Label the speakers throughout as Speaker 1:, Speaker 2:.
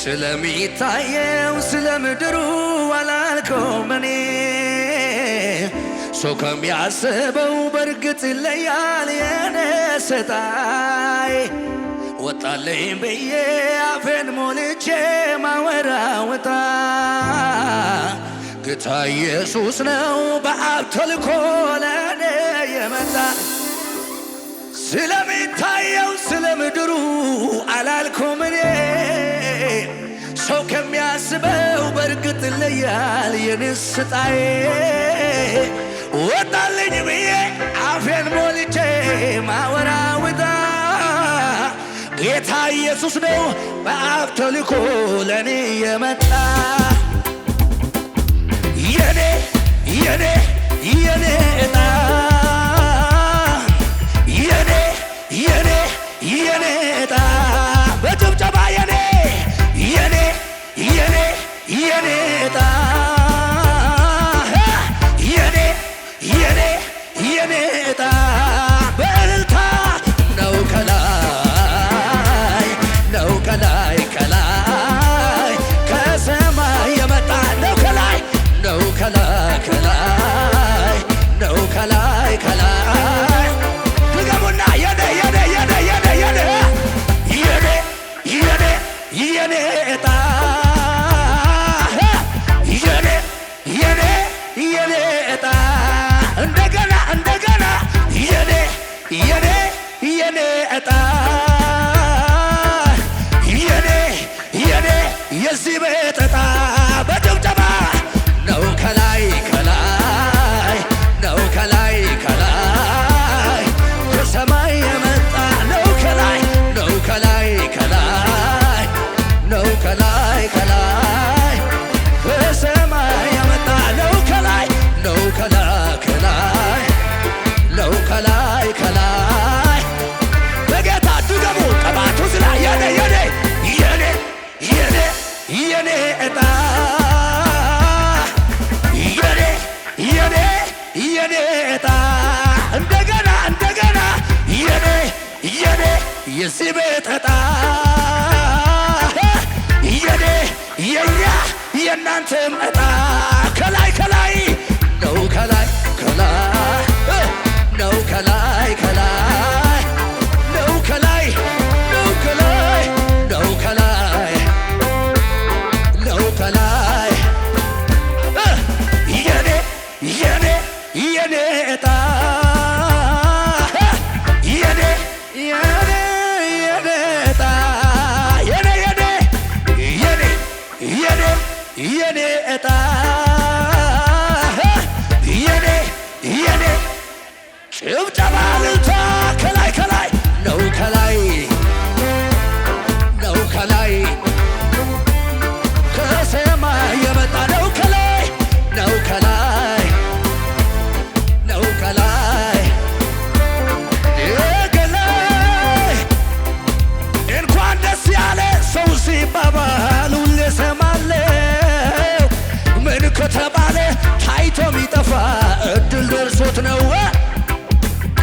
Speaker 1: ስለሚታየው ስለምድሩ አላልኩም እኔ ሰው ከሚያስበው በርግጥ ይለያል የኔ ስታይ ወጣለኝ ብዬ አፌን ሞልቼ ማወራውታ ጌታ ኢየሱስ ነው በአብ ተልኮ ለኔ የመጣ ስለሚታየው ስለምድሩ አላልኩም እኔ ሰው ከሚያስበው በርግጥ ይለያል የኔ ስጣዬ ወጣልኝ ብዬ አፌን ሞልቼ ማወራውታ ጌታ ኢየሱስ ነው በአብ ተልኮ ለኔ የመጣ የኔ የኔ የኔ ዕጣ የኔ የኔ የኔ ዕጣ በጭብጨባ የኔ የኔ የኔ የኔ ዕጣ የኔ የኔ የኔ ዕጣ በእልልታ ነው ከላይ ነው ከላይ ከላይ ከሰማይ የመጣ ነው ከላይ ነው ከላይ ከላይ ነው ከላይ ከላይ ድገሙና የኔ የኔ የኔ የኔ የኔ የኔ የኔ የኔ ዕጣ የኔ የኔ የኔ ዕጣ እንደገና እንደገና የኔ የኔ የኔ ዕጣ የኔ የኔ የዚህ ቤት ዕጣ በጭብጨባ ነው ከላይ ከላይ ነው ከላይ ከላይ ከሰማይ የመጣ ነው ከላይ ነው ከላይ ከላይ ነው ከላይ ከላይ ከሰማይ የመጣ ነው ከላይ ነው ከላይ ከላይ ነው ከላይ ከላይ በጌታ ድገሙ ቀባቱ ስላ የኔ የኔ የኔ የኔ የኔ ዕጣ የኔ የኔ የኔ ዕጣ እንደገና እንደገና የኔ የኔ የዚህ ቤት ዕጣ የኔ የኛ የእናንተም ዕጣ ከላይ ከላይ ነው ከላይ ከላይ ነው ከላይ ከላይ ነው ከላይ ነው ከላይ ነው ከላይ ነው ከላይ የኔ የኔ የኔ ዕጣ የኔ የኔ የኔ ዕጣ የኔ የኔ የኔ የኔ የኔ ዕጣ የኔ የኔ ጭብጨባ ልልታ ከላይ ከላይ ነው ከላይ ነው ከላይ ከሰማይ የመጣ ነው ከላይ ነው ከላይ ነው ከላይ ከላይ እንኳን ደስ ያለ ሰው ሲባባል ሁሌ እሰማለሁ ምን ከተባለ ታይቶ ሚጠፋ እድል ደርሶት ነው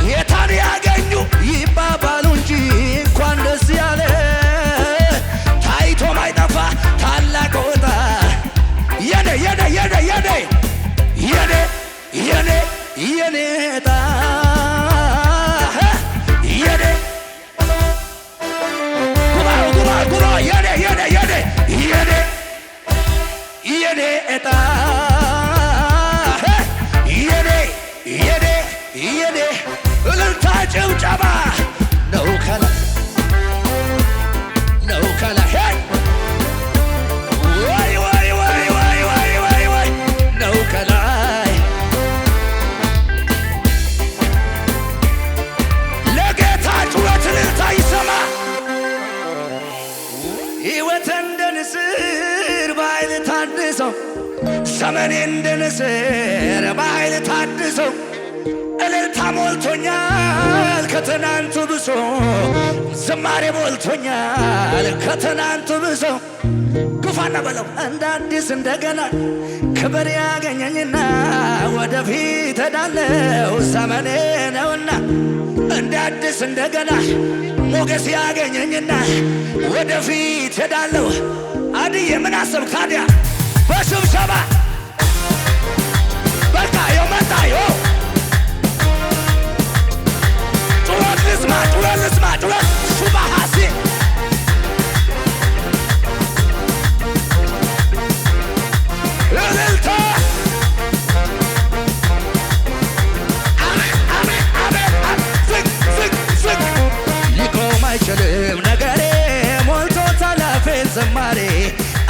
Speaker 1: ጌታን ያገኙ ይባባሉ እንጂ እንኳን ደስ ያለ ታይቶ ማይጠፋ ታላቅ ወጣ የኔ የኔ የኔ የኔ የኔ የኔ የኔ ዕጣ የኔ ጉባኤው ጉባኤው ጉባኤው የኔ የኔ የኔ የኔ የኔ ዕጣ የኔ የኔ የኔ እልልታ ጭብጨባ ነው ከላይ ነው ከላይ ወይ ወይ ወይ ወይ ወይ ወይ ወይ ነው ከላይ ለጌታ ጩኸት እልልታ ይሰማ ሕይወት እንደ ንስር በኃይል ታድሰው ዘመኔ እንደ ንስር በኃይል ታድሰው እልልታ ሞልቶኛል ከትናንቱ ብሶ ዝማሬ ሞልቶኛል ከትናንቱ ብሶ ግፋና በለው እንደ አዲስ እንደገና ክብር ያገኘኝና ወደፊት ሄዳለው ዘመኔ ነውና እንደ አዲስ እንደገና ሞገስ ያገኘኝና ወደፊት ሄዳለው ዳንዬ ምን አሰብክ ታዲያ? በሽብሸባ በቃ የመጣዮ ጩኸት ልስማ ጩኸት ልስማ ጩኸት ሹባሃሲ እልልታ ሊቆም አይችልም ነገሬ ሞልቶ ታላፌን ዘማሬ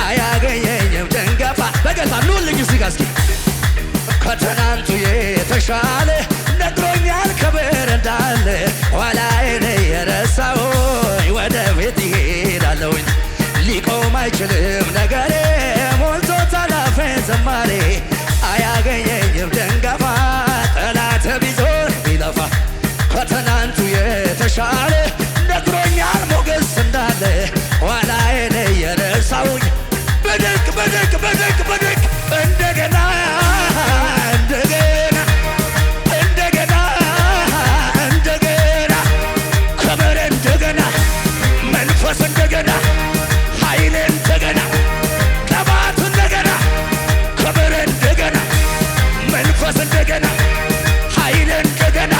Speaker 1: አያገኘኝም ደንገፋ በጌታ ኑልኝ እዚህ ጋ እስኪ ከትናንቱ የተሻለ ነግሮኛል ክብር እንዳለ ኋላዬን የረሳሁኝ ወደ ቤት ይሄዳለሁኝ ሊቆም አይችልም ነገሬ ሞልቶ ታላፌን ዘማሬ አያገኘኝም ደንገፋ ጠላት ቢዞር ቢለፋ ከትናንቱ የተሻለ ነግሮኛል ሞገስ እንዳለ ኋላዬን የረሳሁኝ በደግ በደግ በደግ በደግ እንደገና እንደገና እንደገና እንደገና ክብር እንደገና መንፈስ እንደገና ኃይል እንደገና ቅባት እንደገና ክብር እንደገና መንፈስ እንደገና ኃይል እንደገና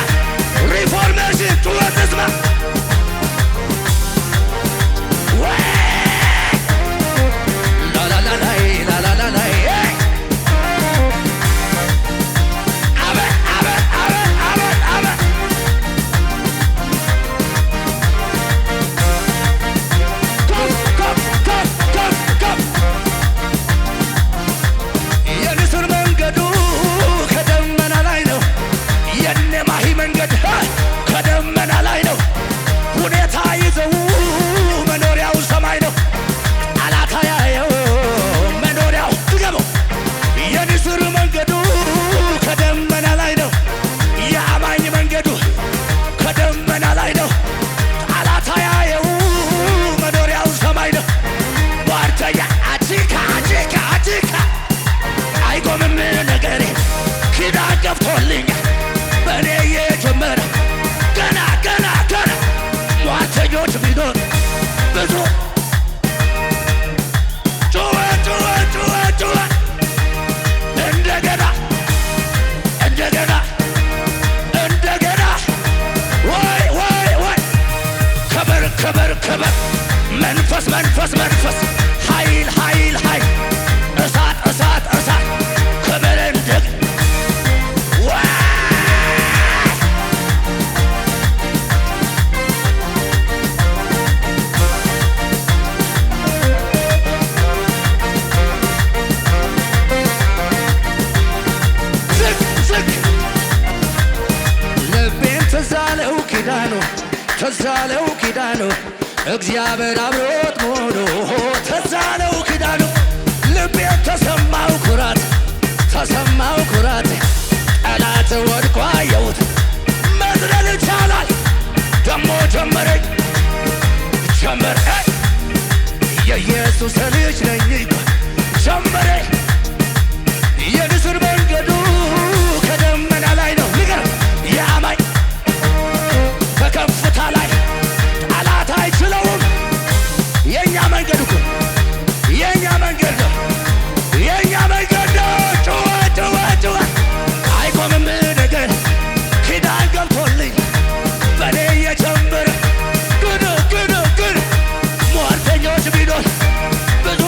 Speaker 1: ሪፎርሜሽን ጩኸት ልስማ መንፈስ መንፈስ መንፈስ ኃይል ኃይል ኃይል እሳት እሳት እሳት ክብር እንደግ ዝግ ዝግ ልቤን ትዛለው ኪዳኑ ትዛለው ኪዳኑ እግዚአብሔር አብሮት ሆኖ ተዛለው ኪዳኑ ልቤን ተሰማው ኩራት ተሰማው ኩራት ጠላት ወድቆ አየሁት መዝለል ይቻላል ደሞ ጀመረኝ ጀመረኝ የኢየሱስ ልጅ ነኝ ጀመረኝ የንስር መንገዱ ከደመና ላይ ነው ንገር የአማኝ በከፍታ ላይ ጠላት አይችለውም የኛ መንገድ እኮ የኛ መንገድ ነው የኛ መንገድ ነው ጩኸት ጩኸት ጩኸት አይቆምም ነገር ኪዳን ገብቶልኝ በኔ የጀመረ ግን ሟርተኞች ቢኖር ብዙ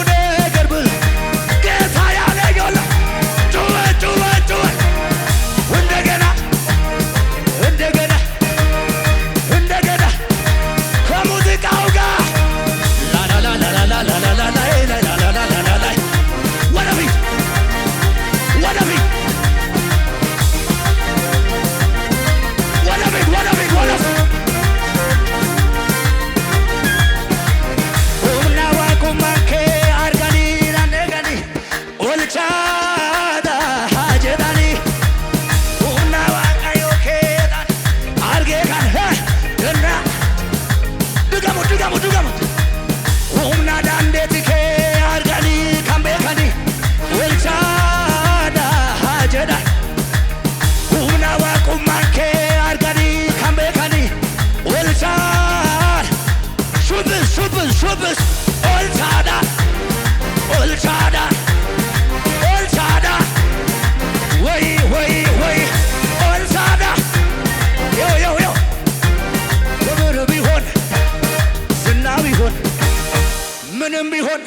Speaker 1: ምንም ቢሆን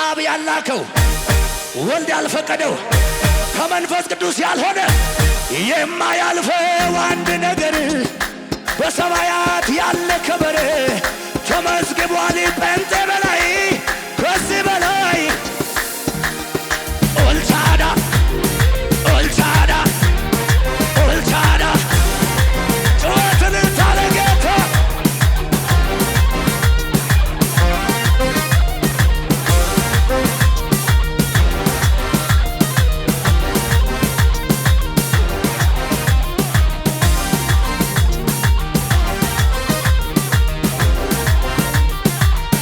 Speaker 1: አብ ያላከው ወልድ ያልፈቀደው ከመንፈስ ቅዱስ ያልሆነ የማያልፈው አንድ ነገር በሰማያት ያለ ከበረ ተመዝግቧል።